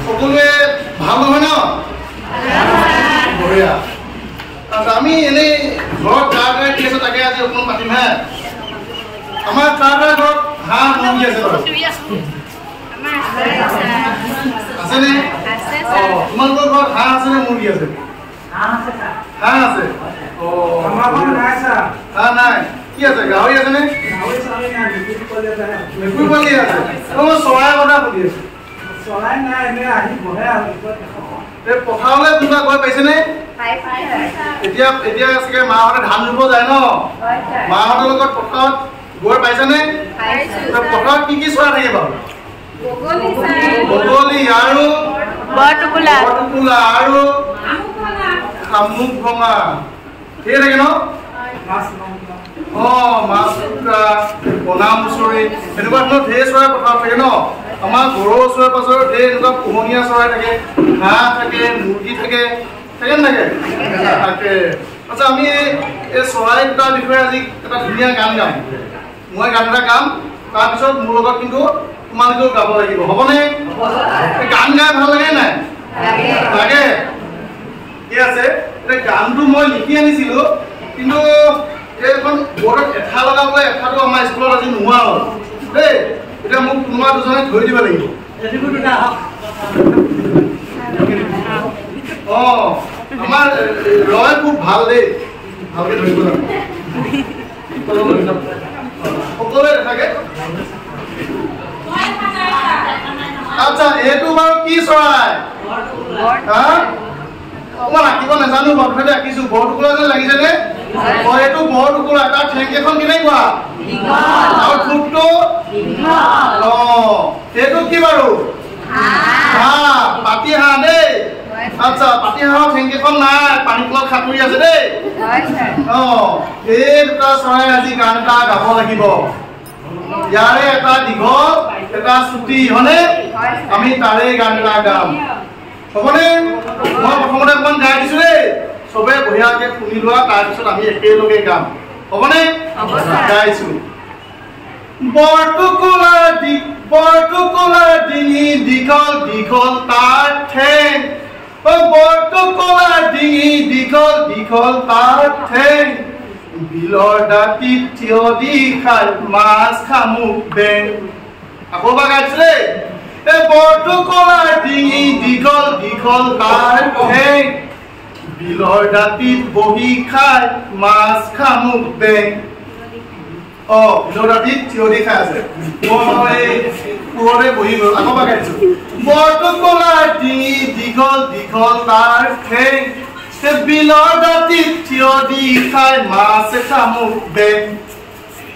সকলোৱে ভাল নহয় ন বঢ়িয়া আমি এনেই ঘৰত কাৰ কাৰ কি আছে তাকে আজি অকণমান পাতিম হে আমাৰ কাৰ কাৰ ঘৰত হাঁহ মুৰ্গী আছে বাৰু আছেনে তোমালোকৰ ঘৰত হাঁহ আছেনে মুৰ্গী আছে হাঁহ আছে হাঁহ নাই কি আছে গাহৰি আছেনে মেকুৰী পোৱালি আছে মই চৰাই কথা সুধি আছো চৰাই নাই এনে আহি বহে আৰু এই পথাৰলৈ কোনোবা গৈ পাইছেনে এতিয়া এতিয়া চাগে মাহঁতে ধান ৰুব যায় ন মাহঁতৰ লগত পথাৰত গৈ পাইছেনে পথাৰত কি কি চৰাই থাকে বাৰু বগলী আৰু বৰটোকোলা আৰু শামুক ভঙা সেই থাকে ন মাছ কুকুৰা কণা মুচৰি এনেকুৱা ধৰণৰ ঢেৰ চৰাই পথাৰত থাকে ন আমাৰ ঘৰৰ ওচৰে পাজৰে ঢেৰ এনেকুৱা পোহনীয়া চৰাই থাকে হাঁহ থাকে মুৰ্গী থাকে থাকে নাথাকে থাকে আচ্ছা আমি এই চৰাই দুটাৰ বিষয়ে আজি এটা ধুনীয়া গান গাম মই গান এটা গাম তাৰপিছত মোৰ লগত কিন্তু তোমালোকেও গাব লাগিব হ'বনে গান গাই ভাল লাগে নাই লাগে ঠিক আছে এতিয়া গানটো মই লিখি আনিছিলো কিন্তু এইখন বৰ্ডত এঠা লগাবলৈ এঠাটো আমাৰ স্কুলত আজি নোহোৱা হ'ল দেই এতিয়া মোক কোনোবা দুজনে ধৰি দিব লাগিব আমাৰ ৰয় খুব ভাল দেই ভালকে ধৰিব লাগে সকলোৱে থাকে আচ্ছা এইটো বাৰু কি চৰাই মই আঁকিব নাজানো বৰটোকোলা আঁকিছো বৰটোকোলা যেন লাগিছেনে এইটো বৰটোকোলা তাৰ ঠেং কেইখন কেনেকুৱা আৰু ঠোঁটটো এইটো কি বাৰু হাঁহ পাতি হাঁহ দেই আচ্ছা পাতি হাঁহৰ ঠেং কেইখন নাই পানী তলত সাঁতুৰি আছে দেই এই দুটা চৰাই আজি গান এটা গাব লাগিব ইয়াৰে এটা দীঘল এটা চুটি হয়নে আমি তাৰে গান এটা গাম হ'বনে মই প্ৰথমতে অকণমান গাই দিছো দেই চবে বঢ়িয়াকে শুনি লোৱা তাৰপিছত আমি একেলগে গাম হ'বনে গাইছো বৰটোকোলা ডিঙি দীঘল দীঘল তাৰ ঠেং বৰটোকোলা ডিঙি দীঘল দীঘল তাৰ ঠেং বিলৰ দাঁতিত থিয় দি খাই মাছ শামুক বেং আকৌ এবাৰ গাইছো দেই বৰটোকোলা ডিঙি দীঘল দীঘল তাৰ ঠেং বিলৰ দাঁতিত বহি খাই মাছ শামুক বেং বিলৰ দাঁতিত থিয় দি খাই আছে মই পুৰতে বহি গলো আকৌ এবাৰ গাইছো বৰটোকোলা ডিঙি দীঘল দীঘল তাৰ ঠেং বিলৰ দাঁতিত থিয় দি খাই মাছ শামুক বেং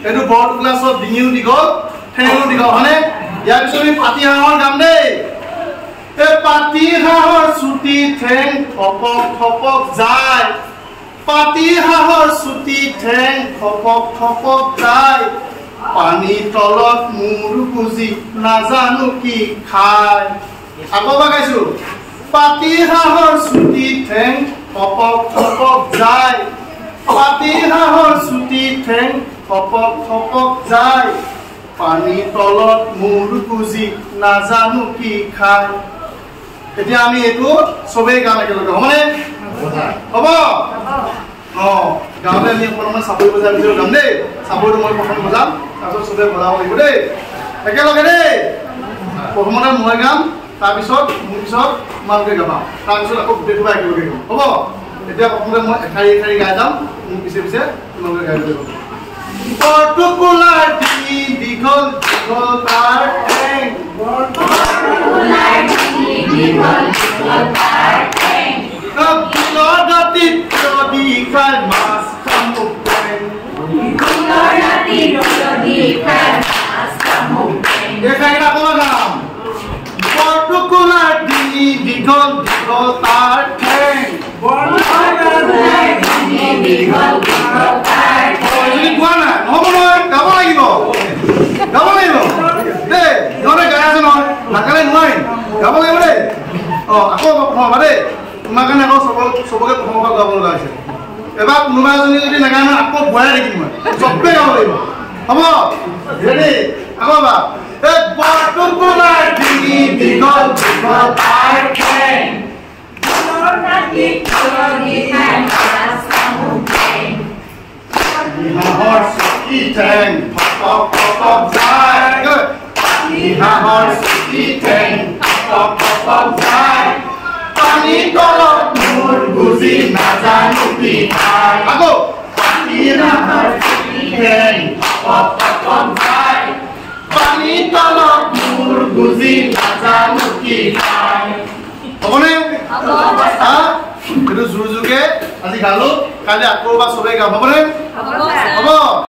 এইটো বৰটোকোলা চব ডিঙিও দীঘল ঠেঙো দীঘল হয়নে ইয়াৰ পিছত আমি পাতি হাঁহৰ গাম দেই পাতি হাঁহৰ চুটি ঠেং থপক থপক যায় পাতি হাঁহৰ চুটি ঠেং থপক থপক যায় পানী তলত মূৰ গুজি নাজানো কি খায় আকৌ এবাৰ গাইছো পাতি হাঁহৰ চুটি ঠেং থপক থপক যায় পাতি হাঁহৰ চুটি ঠেং থপক থপক যায় পানী তলত মূৰ গুজি নাজানো কি খায় এতিয়া আমি এইটো চবেই গান একেলগে হ'বনে হ'ব গাঁৱতে আমি অকণমান চাপৰি বজাই ভিতৰত গাম দেই চাপৰিটো মই প্ৰথম বজাম তাৰপিছত চবেই বজাব লাগিব দেই একেলগে দেই প্ৰথমতে মই গাম তাৰপিছত মোৰ পিছত তোমালোকে গাবা তাৰপিছত আকৌ গোটেইসোপা একেলগে গাম হ'ব এতিয়া প্ৰথমতে মই এশাৰী এশাৰী গাই যাম মোৰ পিছে পিছে তোমালোকে গাই দিব বৰটোকোলা ডিঙি দীঘল দীঘল তাৰ ঠেং বিলৰ দাঁতিত থিয় দি খাই মাছ শামুক বেং এশাৰী আকৌ গাম বৰটোকোলা ডিঙি দীঘল দীঘল তাৰ ঠেং কোৱা নাই নহ'ব নহয় গাব লাগিব দেই সিহঁতে গাই আছে নহয় নাগালে নোৱাৰিম গাব লাগিব দেই আকৌ প্ৰথম দেই তোমাৰ কাৰণে আকৌ চবকে প্ৰথমৰ পৰা গাব লগা হৈছে এবাৰ কোনোবা এজনী যদি নাগায় নহয় আকৌ ভৰাই দেখিম মই চবেই গাব লাগিব হ'ব ৰেডি আকৌ এবাৰ বৰটোকোলাৰ ডিঙি দীঘল দীঘল তাৰ ঠেং হাঁহৰ চুটি ঠেং ফটক ফটক যায় হাঁহৰ চুটি ঠেং ফটক ফটক যায় পানী তলত মোৰ বুজি নাজানো কি খাই আকৌ হাঁহৰ চুটি ঠেং ফটক ফটক যায় পানী তলত মোৰ বুজি নাজানো কি খাই হ'বনে এইটো জোৰ জোৰকে আজি গালো কালি আকৌ বা চবে গাব হ'বনে হ'ব